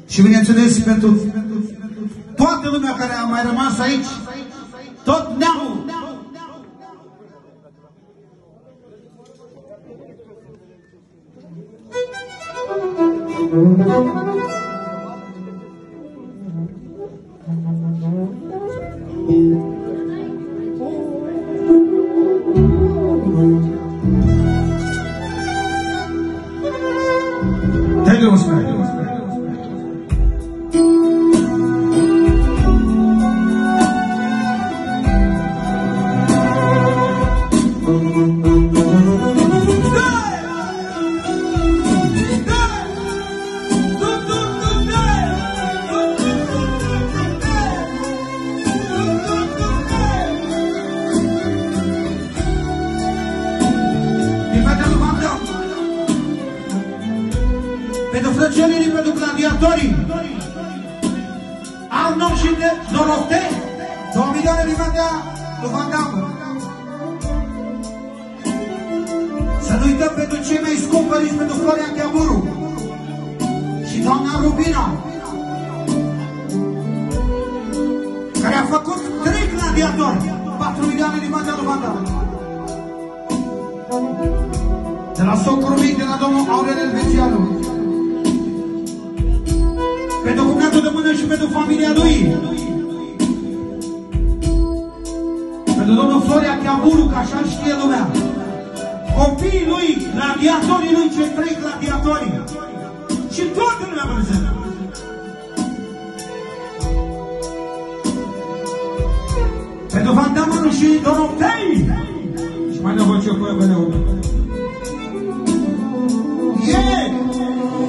Și bineînțeles pentru toată lumea care a mai rămas aici, tot neamul. Pentru frățiorii, pentru gladiatorii, Arnold și Doroftei, 2 milioane din partea lui Van Damme. Să nu uităm pentru cei mai scumpăriți, pentru Florian Chiaburu și doamna Rubina, care a făcut 3 gladiatori, 4 milioane din partea lui Van Damme. De la socrul mic, de la domnul Aurel Elvețianu, pentru cumnatul de mână și pentru familia lui, pentru domnul Floria Chiaburu, că așa știe lumea, copiii lui, gladiatorii lui, cei 3 gladiatori și toată lumea prezentă. Pentru Van Damme și Doroftei și mai dă-vă ce păi pe neul.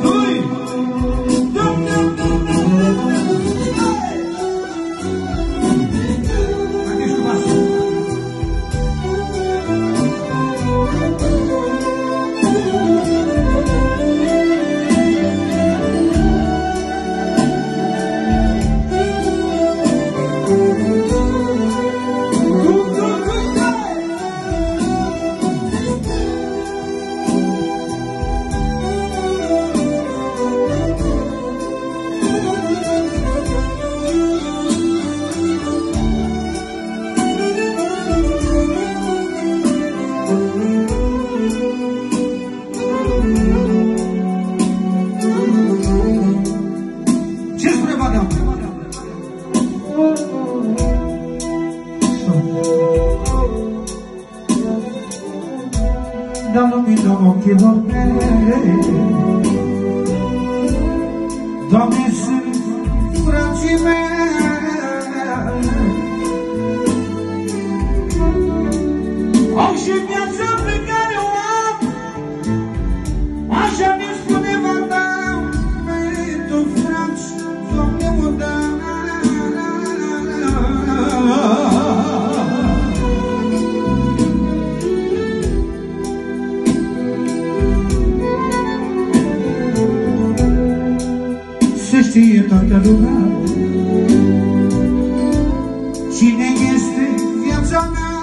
Lui! Doamne, sunt frații mei, au și viața pe care o am, așa ne spune Van Damme, pentru frați, Doamne, o da. Știe toată lumea cine este viața mea.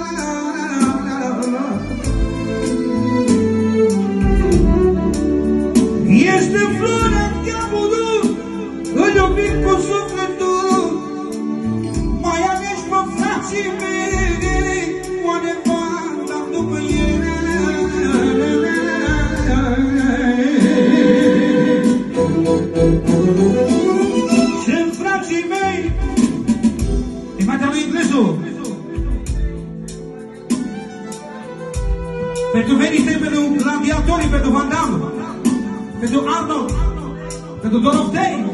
Este Florian Chiaburu, îl iubim cu sufletul, mai ales pe frații mei, oare Van Damme după el. Sunt frații mei din partea lui Inglesul, pentru venite, pentru gladiatorii, pentru Van Damme, pentru Arnold, pentru Doroftei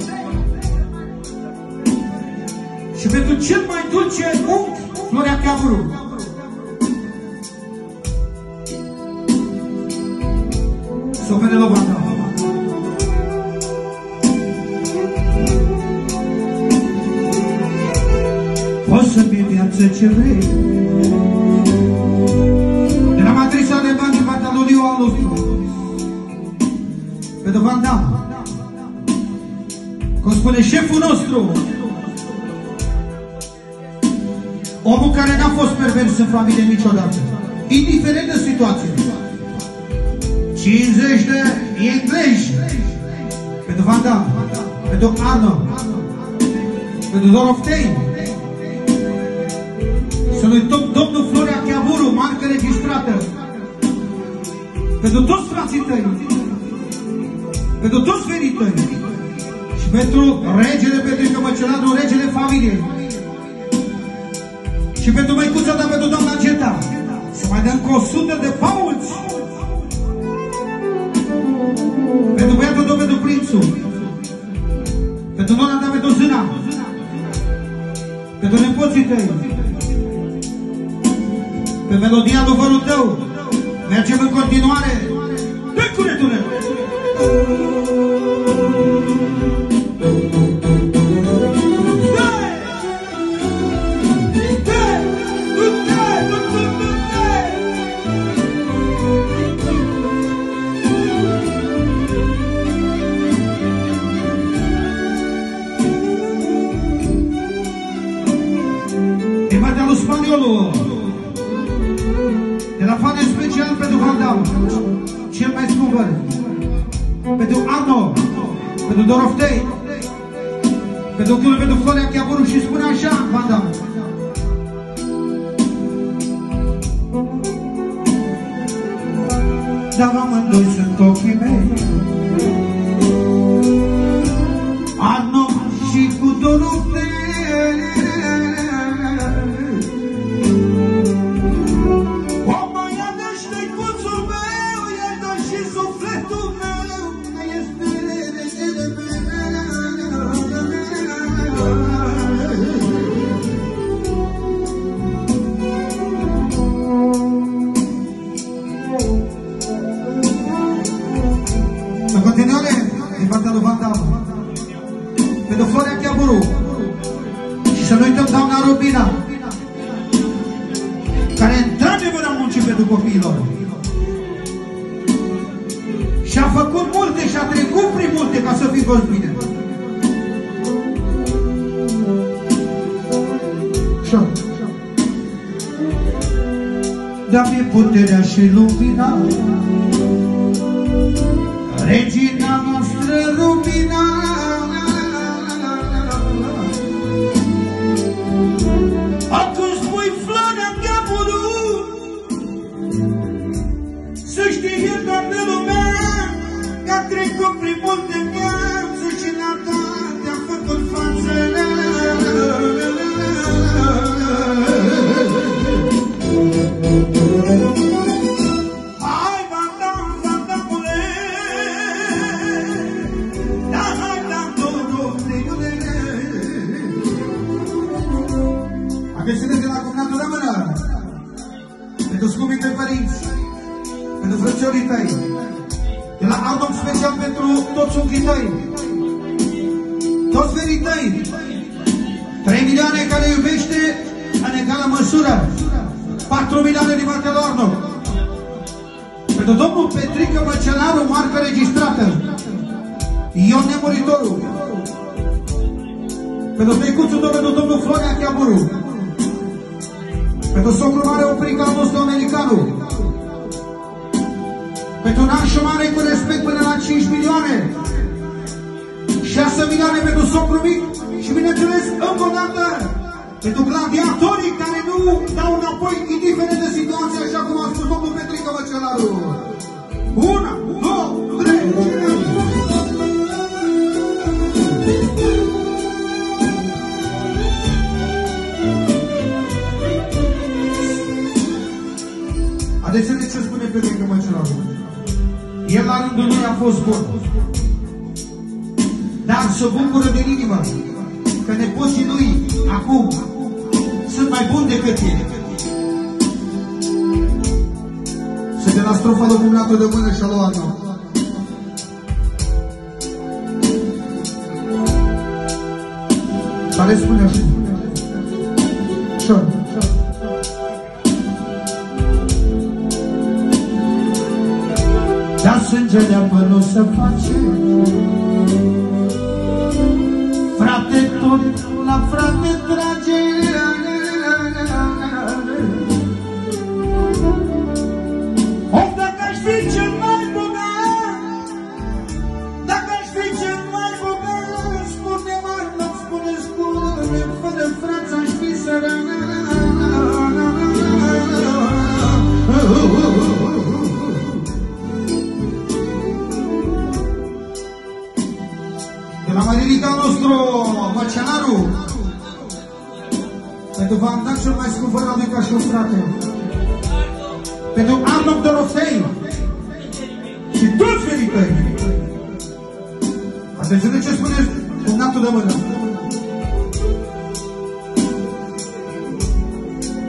și pentru cel mai dulce unchi, Floria Chiaburu. Să o vede la Van Damme. Poți să-mi viață ce vrei, de la matrița de bani din partea lui Liu al nostru, pentru Van Damme, cum spune șeful nostru, omul care n-a fost pervers în familie niciodată, indiferent de situație. 50 de englezi pentru Vanda, pentru Arno, pentru Doroftei. Să nu uităm domnul Florea Chiaburu, marcă registrată. Pentru toți frații tăi, pentru toți verii tăi și pentru regele Petrică Măcelanu, regele familiei. Și pentru măicuța ta, pentru doamna Geta, să mai dăm cu 100 de paulți. Pentru băiatul tău, pentru prințul. Pentru nona ta, pentru zâna. Pentru nepoții tăi. Pe melodia adevărul tău mergem în continuare. Dă curetule! Spaniolul de la fane special pentru Valdau, cel mai scumper, pentru Arno, pentru Doroftei, pentru Florea Chiaburu și spune așa, Valdau. Dar amândoi sunt ochii mei, Arno și cu Doroftei. Pentru Florea Chiaburu și să nu uităm doamna Robina, care într-adevăr a muncit pentru copiilor și a făcut multe și a trecut prin multe ca să fii toți bine. Da-mi puterea și lumina, regina noastră Rubina. Atunci spui Florea Chiaburu, să știe toată lumea că a trecut prin multe viață și la toate a făcut față. Desțineți de la cumnatul rămână, pentru scumpii tăi părinți, pentru frățiorii tăi, de la album special pentru toți unchii tăi, toți verii tăi, 3 milioane care iubește în egală măsură, 4 milioane din partea lui Arno, pentru domnul Petrică Măcelaru, marcă registrată, Ion Nemuritorul, pentru tăicuțul tău, pentru domnul Florea Chiaburu, pentru socrul mare Oprica al nostru americanu, pentru nașul mare cu respect până la 5 milioane, 6 milioane pentru socrul mic și bineînțeles încă o dată pentru gladiatorii care nu dau înapoi indiferent de situație, așa cum a spus domnul Petrică Măcelaru. 1, 2, 3, Adeseori ce spune Petrică Măcelaru? El la rândul lui a fost bun, dar se bucură din inimă că nepoții lui acum sunt mai buni decât el. Se de la strofa lui cumnatul de mână și-a luat Arno. Care spune așa? Șor. Dar sângele apă nu se face, frate tot la frate trage. Of, dacă aș fi cel mai bogat, dacă aș fi cel mai de la Maririca nostru, Măcenaru, pentru v-am dat cel mai scump fără lui ca și un frate, pentru Arnold Dorofei și toți verii tăi. Atențiune ce spune cumnatul de mână.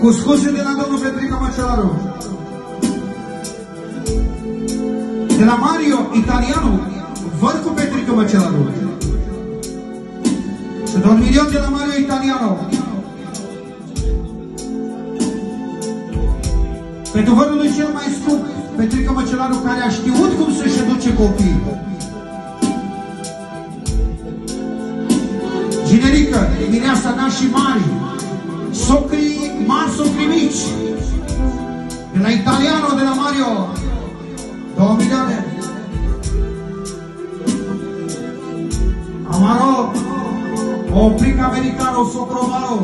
Cu scuze de la domnul Petrica Măcelaru, de la Mario Italianu, văd cu Petrica Măcelaru, și de 1 milion de la Mario Italianu, pentru vădul lui cel mai scump, Petrica Măcelaru, care a știut cum să-și educe copiii. Ginerică, mireasa nașii mari, socrii mari, socrii mici, de la Italiano, de la Mario, 2 milioane. Amaro, o plic americano, socrovaro,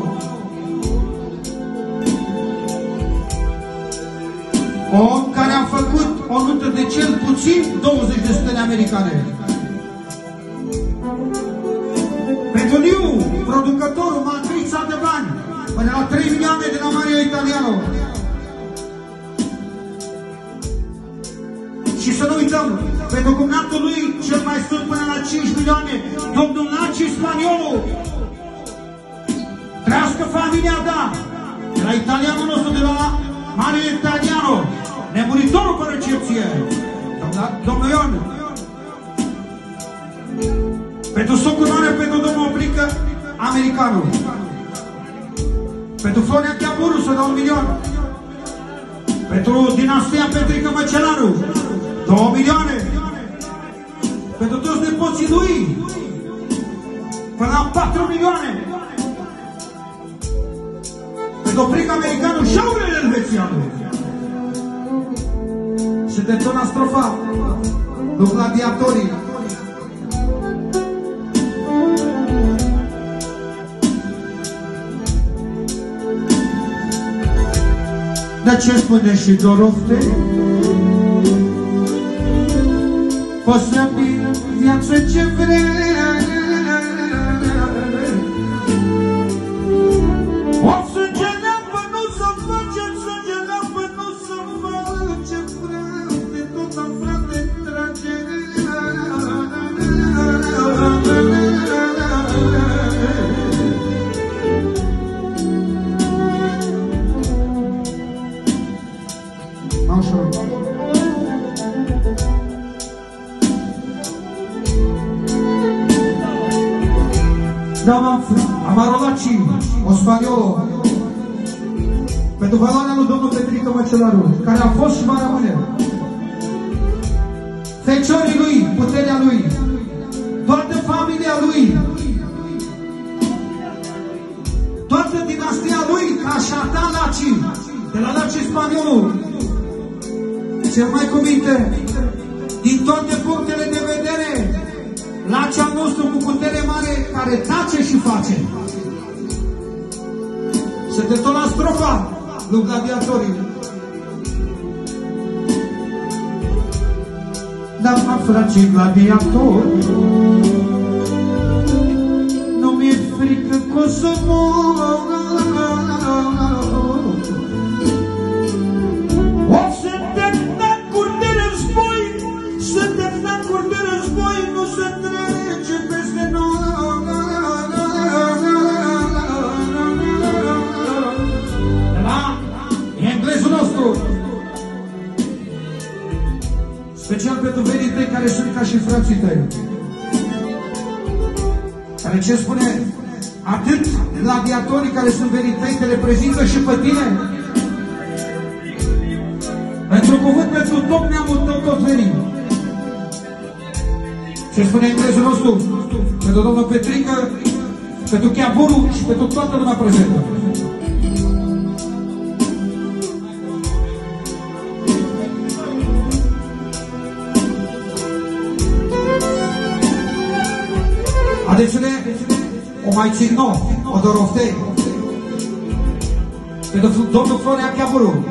om care a făcut o nută de cel puțin 20 de stele americane. Pentru Liu, producătorul, matrița de bani, până la 3 milioane de la Mario Italiano. Și să nu uităm, pentru cumnatul lui, cel mai scump până la 5 milioane, domnul Naci Spaniolu. Trească familia, da, de la italianul nostru, de la Mario Italiano, nemuritorul pe recepție, domnul Ion. Pentru socul mare, pentru domnul Oblică, americanul. Pentru Florea Chiaburu să dau 1 milion. Pentru dinastia Petrica Măcelaru, 2 milioane. Pentru toți nepoții lui, până la 4 milioane. Pentru Oblică americanul și Aurel Elvețianu. Și de tona strofa, lui Gladiatorii. Dar ce spune și Dorofei? Poți să fii în viață ce vrei, o sânge neapă nu să face, sânge neapă nu să face, frate, tot la frate trage. Amarolaci, o spaniolă, pentru valoarea lui domnul Petrica Măcelaru, care a fost și va rămâne. Feciorii lui, puterea lui, toată familia lui, toată dinastia lui, ca și a ta Laci, de la Laci spaniolul, cel mai cuvinte, din toate punctele de vedere, Laci al nostru cu putere mare, care tace și face. Se detona strofa lui Gladiatorii. Dar mă frate gladiatori, nu mi-e frică că o să mor. Suntem tacuri de război, suntem tacuri de război, nu se trece peste noi. Englezul nostru, special pentru verii tăi care sunt ca și frații tăi, care ce spune, atât gladiatorii care sunt verii tăi te reprezintă și pe tine, pentru cuvânt, pentru tot neamul tău, tot verii. Ce spune englezul nostru, pentru domnul Petrica, pentru Chiaburu și pentru toată lumea prezentă. Adețiune, o mai țin nou, o Dorofei, pentru domnul Florea Chiaburu,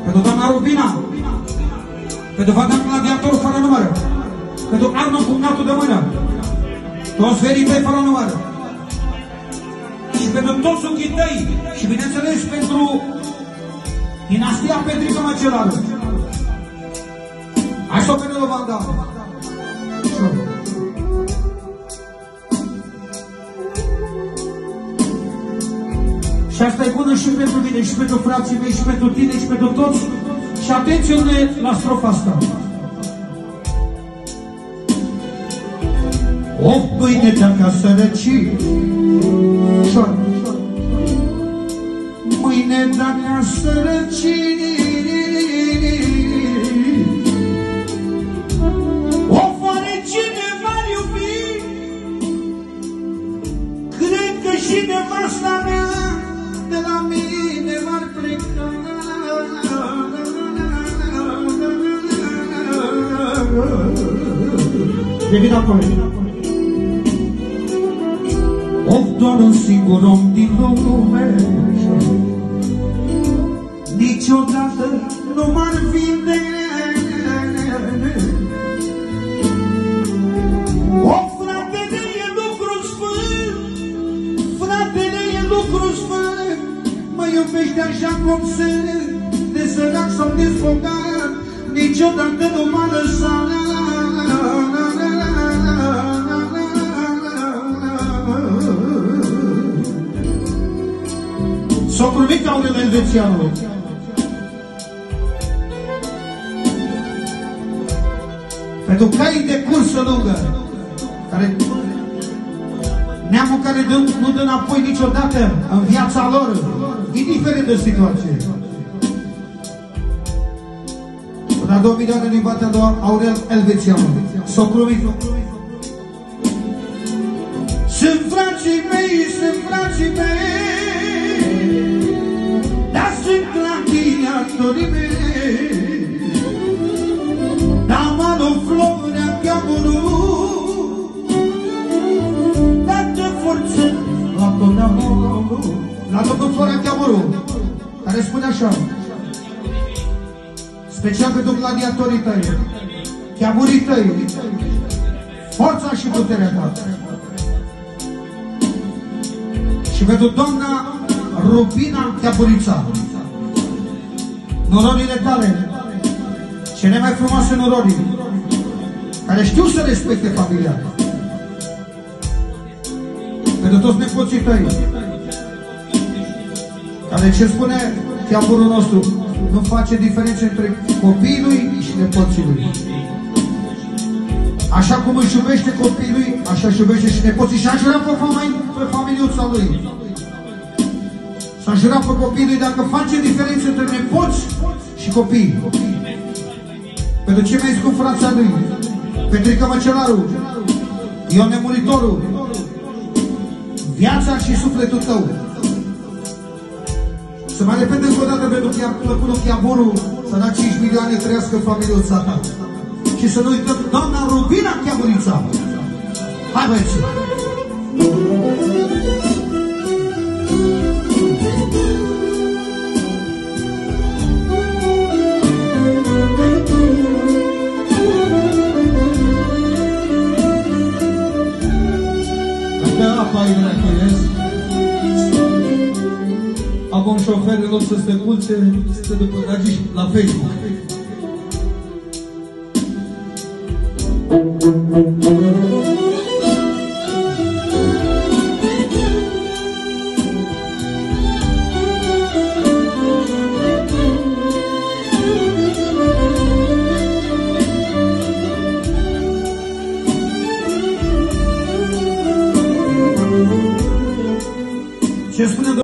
pentru doamna Rubina, pentru doamna Gladiatorul fără număr, pentru Arnold cumnatul de mână, toți verii tăi fără număr și pentru toți ochii tăi și bineînțeles pentru dinastia Petrică Măcelaru. Hai să o vedem, Vanda. Și asta e bună și pentru mine, și pentru frații mei, și pentru tine, și pentru toți. Și atenție la strofa asta. O pâine dacă sărăcii, mâine dacă sărăcii, o fare cine m-ar iubi, cred că și nevasta mea de la mine m-ar pleca. Devin acolo. Of, doar un singur om din lume niciodată nu m-ar vinde. O, fratele e lucru sfânt, fratele e lucru sfânt, mă iubește așa cum sunt, de sărac sau de zbogat, niciodată nu m-a lăsat. Socrul mic Aurel Elvețianu. Pentru caii de cursă lungă, care neamul care nu dă înapoi niciodată în viața lor, indiferent de situație. Până la 2 milioane din partea doar Aurel Elvețianu. Socrul mic. Sunt frații mei, sunt frații mei, dar sunt gladiatorii mei. Dar mă floarea Chiamurul, dată forță la totdeauna. La domnul Florea Chiamurul, care spune așa: special pentru gladiatorii tăi, Chiamurii tăi, forța și puterea ta. Și pentru doamna Rubina Chiapurița, nororile tale, cele mai frumoase norori, care știu să respecte familia. Pentru toți nepoții tăi, care, ce spune Chiapurul nostru, nu face diferențe între copiii lui și nepoții lui. Așa cum își iubește copiii lui, așa își iubește și nepoții. Și a jurat pe familiuța lui. S-a jurat pe copiii lui, dacă face diferențe între nepoți și copii. Pentru cei mai scumpi frața lui, Petrică Măcelaru, Ion Nemuritorul, viața și sufletul tău. Să mai repede încă o dată pentru plăcunul Chiamurul, să da 5 milioane, trăiască familiuța ta. Și să nu uităm doamna Rubina Chiamurița. Hai, băieți! Dacă apa îi reacționez, am un șofer, în loc să se culțe, să după gagiși la Facebook. Ce spune